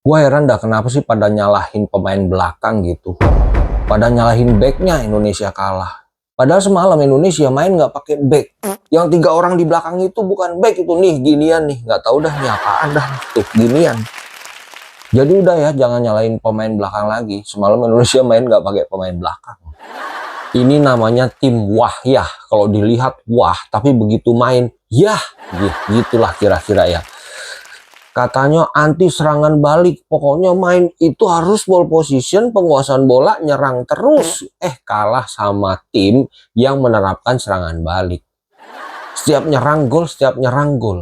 Gua heran dah kenapa sih pada nyalahin pemain belakang gitu. Pada nyalahin backnya Indonesia kalah. Padahal semalam Indonesia main nggak pakai back. Yang 3 orang di belakang itu bukan back itu nih, ginian nih. Nggak tahu dah nih apaan dah tuh ginian. Jadi udah ya, jangan nyalahin pemain belakang lagi. Semalam Indonesia main nggak pakai pemain belakang. Ini namanya tim wah ya. Kalau dilihat wah, tapi begitu main yah, gitulah kira-kira ya. Katanya anti serangan balik, pokoknya main itu harus ball position, penguasaan bola, nyerang terus. Kalah sama tim yang menerapkan serangan balik. Setiap nyerang gol.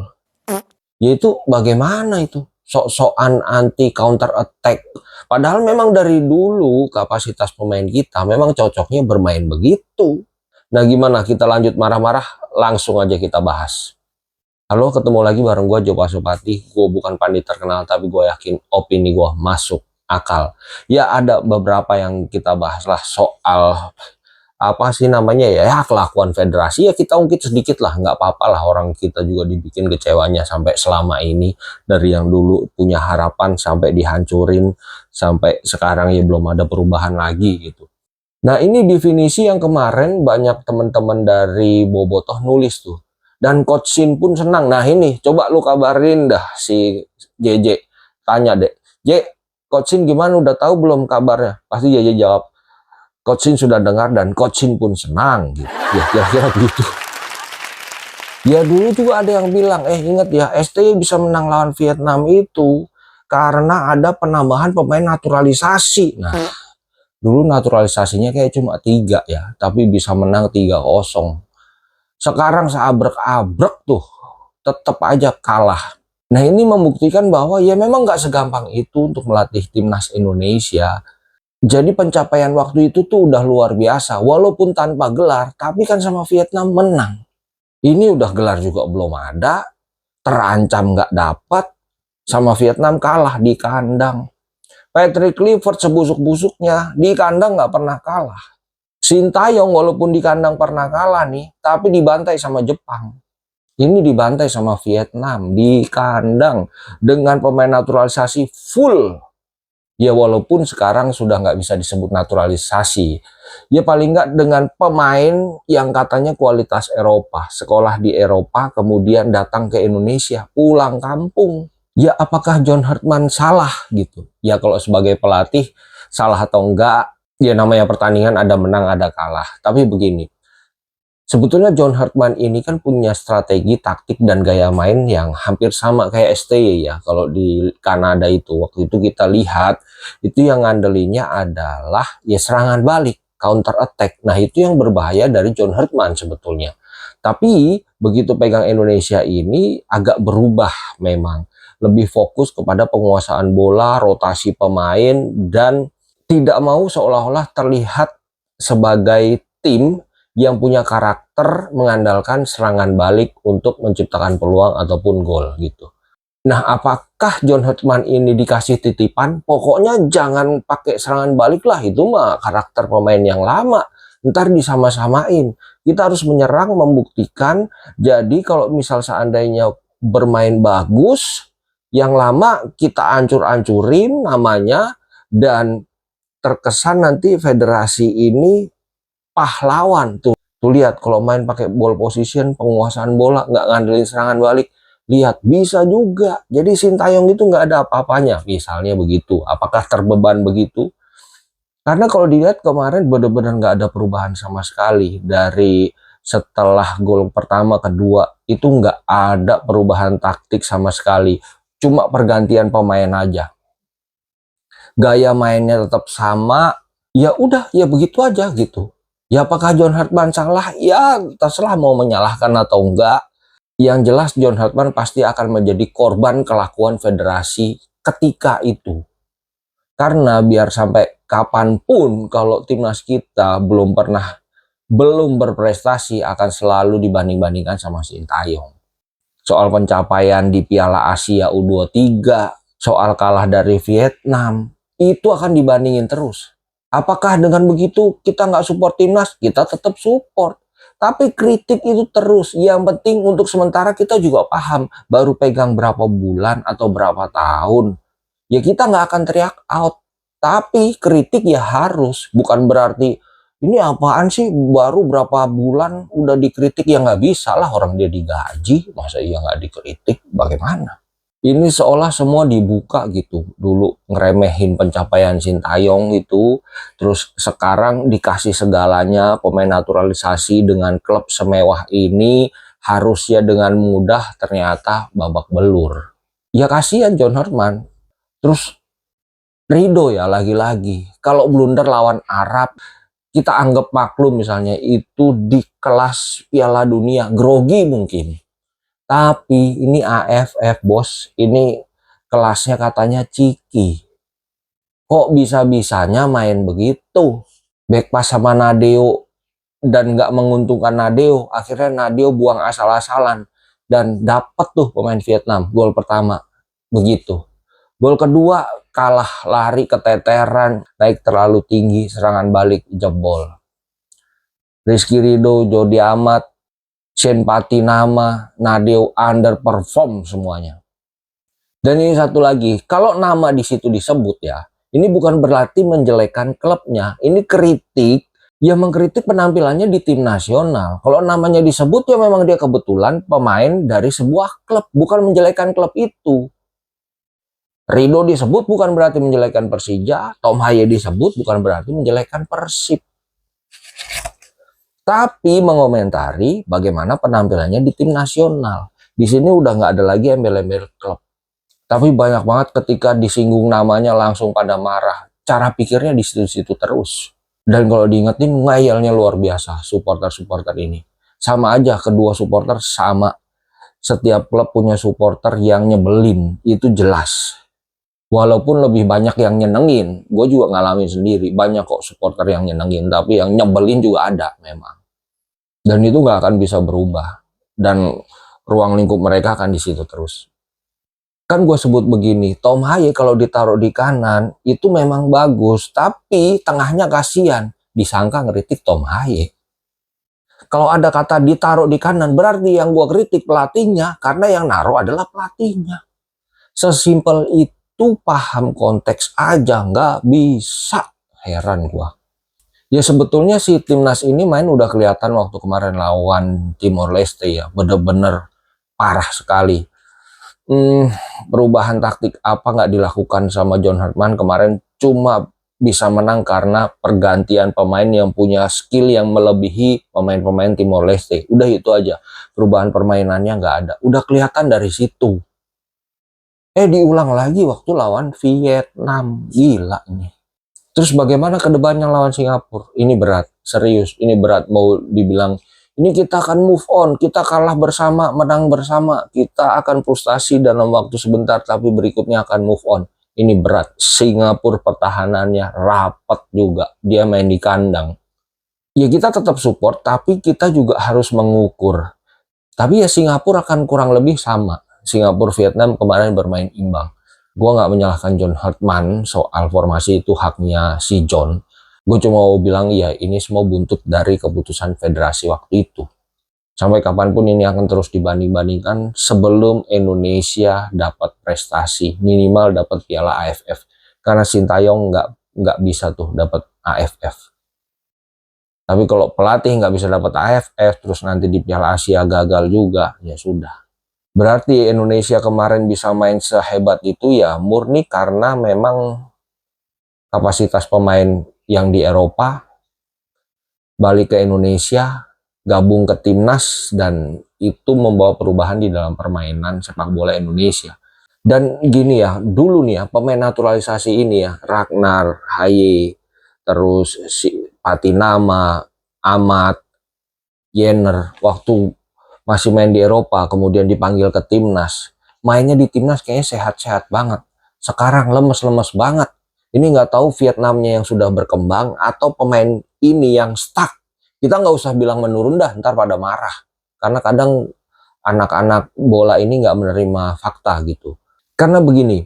Yaitu bagaimana itu? Sok-sokan anti counter attack. Padahal memang dari dulu kapasitas pemain kita memang cocoknya bermain begitu. Nah gimana, kita lanjut marah-marah? Langsung aja kita bahas. Halo, ketemu lagi bareng gue Jo Pasupati. Gue bukan pandit terkenal, tapi gue yakin opini gue masuk akal. Ya ada beberapa yang kita bahas lah soal apa sih namanya ya kelakuan federasi. Ya kita ungkit sedikit lah, nggak apa-apa lah, orang kita juga dibikin kecewanya sampai selama ini. Dari yang dulu punya harapan sampai dihancurin, sampai sekarang ya belum ada perubahan lagi gitu. Nah ini definisi yang kemarin banyak teman-teman dari Bobotoh nulis tuh. Dan Coach Shin pun senang. Nah ini coba lu kabarin dah si JJ. Tanya deh, J, Coach Shin gimana, udah tahu belum kabarnya? Pasti JJ jawab, Coach Shin sudah dengar dan Coach Shin pun senang gitu. Ya kira-kira begitu. Ya dulu juga ada yang bilang, ingat ya, STY bisa menang lawan Vietnam itu karena ada penambahan pemain naturalisasi. Nah dulu naturalisasinya kayak cuma 3 ya, tapi bisa menang 3-0. Sekarang seabrek-abrek tuh, tetap aja kalah. Nah ini membuktikan bahwa ya memang nggak segampang itu untuk melatih timnas Indonesia. Jadi pencapaian waktu itu tuh udah luar biasa. Walaupun tanpa gelar, tapi kan sama Vietnam menang. Ini udah gelar juga belum ada, terancam nggak dapat, sama Vietnam kalah di kandang. Patrick Kluivert sebusuk-busuknya, di kandang nggak pernah kalah. Sintayong walaupun di kandang pernah kalah nih, tapi dibantai sama Jepang. Ini dibantai sama Vietnam di kandang dengan pemain naturalisasi full. Ya walaupun sekarang sudah nggak bisa disebut naturalisasi. Ya paling nggak dengan pemain yang katanya kualitas Eropa. Sekolah di Eropa kemudian datang ke Indonesia, pulang kampung. Ya apakah John Hartman salah gitu? Ya kalau sebagai pelatih salah atau enggak, ya namanya pertandingan ada menang ada kalah. Tapi begini, sebetulnya John Hartman ini kan punya strategi, taktik, dan gaya main yang hampir sama kayak STY ya. Kalau di Kanada itu, waktu itu kita lihat, itu yang ngandelinya adalah ya serangan balik, counter attack. Nah itu yang berbahaya dari John Hartman sebetulnya. Tapi begitu pegang Indonesia ini agak berubah memang. Lebih fokus kepada penguasaan bola, rotasi pemain, dan tidak mau seolah-olah terlihat sebagai tim yang punya karakter mengandalkan serangan balik untuk menciptakan peluang ataupun gol gitu. Nah, apakah John Hartman ini dikasih titipan? Pokoknya jangan pakai serangan balik lah, itu mah karakter pemain yang lama. Ntar disama-samain. Kita harus menyerang, membuktikan. Jadi kalau misal seandainya bermain bagus, yang lama kita ancur-ancurin namanya, dan terkesan nanti federasi ini pahlawan tuh lihat kalau main pakai ball position, penguasaan bola, nggak ngandelin serangan balik. Lihat bisa juga. Jadi Sintayong itu nggak ada apa-apanya, misalnya begitu. Apakah terbeban begitu? Karena kalau dilihat kemarin benar-benar nggak ada perubahan sama sekali dari setelah gol pertama, kedua itu nggak ada perubahan taktik sama sekali. Cuma pergantian pemain aja. Gaya mainnya tetap sama, ya udah ya begitu aja gitu. Ya apakah John Hartman salah? Ya terserah mau menyalahkan atau enggak. Yang jelas John Hartman pasti akan menjadi korban kelakuan federasi ketika itu. Karena biar sampai kapanpun kalau timnas kita belum berprestasi akan selalu dibanding-bandingkan sama Sintayong. Soal pencapaian di Piala Asia U23, soal kalah dari Vietnam, itu akan dibandingin terus. Apakah dengan begitu kita nggak support timnas? Kita tetap support. Tapi kritik itu terus. Yang penting untuk sementara kita juga paham. Baru pegang berapa bulan atau berapa tahun. ya kita nggak akan teriak out. Tapi kritik ya harus, bukan berarti ini apaan sih baru berapa bulan udah dikritik, ya nggak bisa lah, orang dia digaji, masa iya nggak dikritik, bagaimana? Ini seolah semua dibuka gitu, dulu ngeremehin pencapaian Sintayong itu, terus sekarang dikasih segalanya, pemain naturalisasi dengan klub semewah ini, harusnya dengan mudah, ternyata babak belur. Ya kasihan John Herdman. Terus Ridho ya lagi-lagi, kalau blunder lawan Arab, kita anggap maklum misalnya itu di kelas Piala Dunia, grogi mungkin. Tapi ini AFF bos, ini kelasnya katanya Ciki. Kok bisa-bisanya main begitu? Back pass sama Nadeo dan nggak menguntungkan Nadeo, akhirnya Nadeo buang asal-asalan. Dan dapat tuh pemain Vietnam, gol pertama. Begitu. Gol kedua kalah lari keteteran, naik terlalu tinggi, serangan balik jebol. Rizky Ridho, Jody Amat, Shane Patinama, Nadeo underperform semuanya. Dan ini satu lagi, kalau nama di situ disebut ya, ini bukan berarti menjelekan klubnya, ini kritik, ya mengkritik penampilannya di tim nasional. Kalau namanya disebut ya memang dia kebetulan pemain dari sebuah klub, bukan menjelekan klub itu. Ridho disebut bukan berarti menjelekan Persija, Tom Haye disebut bukan berarti menjelekan Persib. Tapi mengomentari bagaimana penampilannya di tim nasional. Di sini udah nggak ada lagi embel-embel klub. Tapi banyak banget ketika disinggung namanya langsung pada marah. Cara pikirnya di situ-situ terus. Dan kalau diingetin ngayalnya luar biasa supporter-supporter ini. Sama aja kedua supporter sama. Setiap klub punya supporter yang nyebelin, itu jelas. Walaupun lebih banyak yang nyenengin, gue juga ngalamin sendiri, banyak kok supporter yang nyenengin, tapi yang nyebelin juga ada memang. Dan itu nggak akan bisa berubah, dan ruang lingkup mereka akan di situ terus. Kan gue sebut begini, Tom Haye kalau ditaruh di kanan itu memang bagus, tapi tengahnya kasihan, disangka ngeritik Tom Haye. Kalau ada kata ditaruh di kanan, berarti yang gue kritik pelatihnya, karena yang naruh adalah pelatihnya. Sesimpel itu. Tuh paham konteks aja nggak bisa, heran gua. Ya sebetulnya si timnas ini main udah kelihatan waktu kemarin lawan Timor Leste ya, bener-bener parah sekali. Perubahan taktik apa nggak dilakukan sama John Herdman kemarin, cuma bisa menang karena pergantian pemain yang punya skill yang melebihi pemain-pemain Timor Leste. Udah itu aja, perubahan permainannya nggak ada, udah kelihatan dari situ. Diulang lagi waktu lawan Vietnam. Gila ini. Terus bagaimana ke depannya lawan Singapura? Ini berat, serius. Ini berat, mau dibilang ini kita akan move on, kita kalah bersama, menang bersama, kita akan frustasi dalam waktu sebentar, tapi berikutnya akan move on. Ini berat. Singapura pertahanannya rapat juga, dia main di kandang. Ya kita tetap support, tapi kita juga harus mengukur. Tapi ya Singapura akan kurang lebih sama. Singapura Vietnam kemarin bermain imbang. Gue nggak menyalahkan John Herdman soal formasi, itu haknya si John. Gue cuma mau bilang ya ini semua buntut dari keputusan federasi waktu itu. Sampai kapanpun ini akan terus dibanding-bandingkan sebelum Indonesia dapat prestasi, minimal dapat piala AFF. Karena Sintayong nggak bisa tuh dapat AFF. Tapi kalau pelatih nggak bisa dapat AFF, terus nanti di Piala Asia gagal juga, ya sudah. Berarti Indonesia kemarin bisa main sehebat itu ya murni karena memang kapasitas pemain yang di Eropa balik ke Indonesia, gabung ke timnas, dan itu membawa perubahan di dalam permainan sepak bola Indonesia. Dan gini ya, dulu nih ya pemain naturalisasi ini ya, Ragnar, Haye, terus si Patinama, Amat, Jenner, waktu masih main di Eropa, kemudian dipanggil ke timnas. Mainnya di timnas kayaknya sehat-sehat banget. Sekarang lemes-lemes banget. Ini nggak tahu Vietnamnya yang sudah berkembang atau pemain ini yang stuck. Kita nggak usah bilang menurun dah, ntar pada marah. Karena kadang anak-anak bola ini nggak menerima fakta gitu. Karena begini,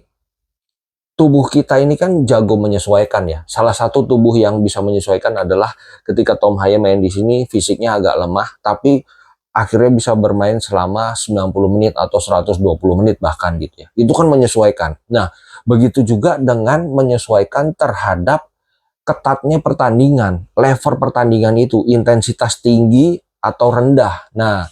tubuh kita ini kan jago menyesuaikan ya. Salah satu tubuh yang bisa menyesuaikan adalah ketika Tom Haye main di sini, fisiknya agak lemah, tapi akhirnya bisa bermain selama 90 menit atau 120 menit bahkan gitu ya. Itu kan menyesuaikan. Nah, Begitu juga dengan menyesuaikan terhadap ketatnya pertandingan, level pertandingan itu, intensitas tinggi atau rendah. Nah,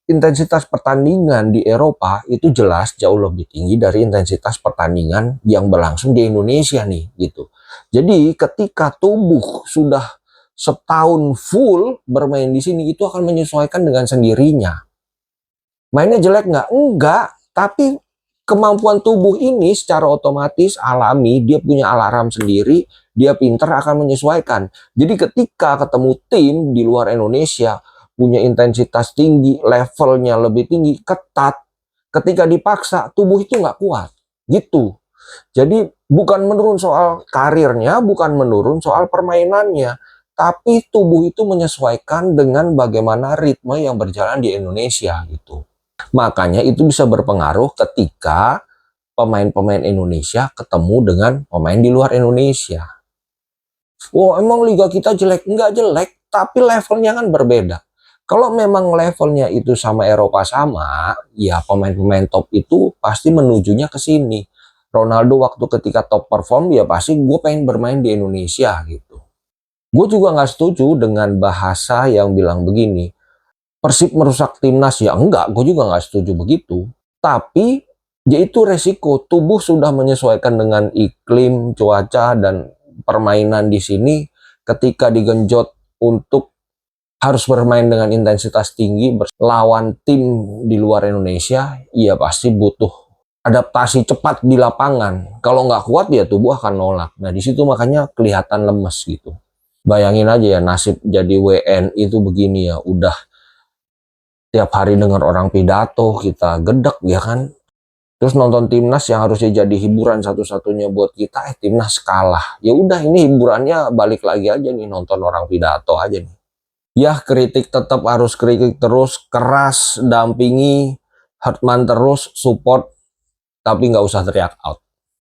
intensitas pertandingan di Eropa itu jelas jauh lebih tinggi dari intensitas pertandingan yang berlangsung di Indonesia nih, gitu. Jadi ketika tubuh sudah setahun full bermain di sini, itu akan menyesuaikan dengan sendirinya. Mainnya jelek nggak? Enggak, tapi kemampuan tubuh ini secara otomatis alami, dia punya alarm sendiri, dia pinter akan menyesuaikan. Jadi ketika ketemu tim di luar Indonesia, punya intensitas tinggi, levelnya lebih tinggi, ketat, ketika dipaksa, tubuh itu nggak kuat. Gitu. Jadi bukan menurun soal karirnya, bukan menurun soal permainannya, tapi tubuh itu menyesuaikan dengan bagaimana ritme yang berjalan di Indonesia gitu. Makanya itu bisa berpengaruh ketika pemain-pemain Indonesia ketemu dengan pemain di luar Indonesia. Oh, emang liga kita jelek? Enggak jelek, tapi levelnya kan berbeda. Kalau memang levelnya itu sama Eropa sama, ya pemain-pemain top itu pasti menujunya ke sini. Ronaldo waktu ketika top perform, ya pasti gue pengen bermain di Indonesia gitu. Gue juga nggak setuju dengan bahasa yang bilang begini, Persib merusak timnas, ya enggak, gue juga nggak setuju begitu. Tapi yaitu resiko, tubuh sudah menyesuaikan dengan iklim, cuaca, dan permainan di sini. Ketika digenjot untuk harus bermain dengan intensitas tinggi lawan tim di luar Indonesia, ya pasti butuh adaptasi cepat di lapangan. Kalau nggak kuat ya tubuh akan nolak. Nah di situ makanya kelihatan lemes gitu. Bayangin aja ya nasib jadi WN itu begini ya, udah tiap hari dengar orang pidato kita gedek ya kan. Terus nonton timnas yang harusnya jadi hiburan satu-satunya buat kita, timnas kalah. Ya udah ini hiburannya balik lagi aja nih nonton orang pidato aja nih. Ya kritik tetap harus kritik terus, keras, dampingi, Hartman terus, support, tapi nggak usah teriak out.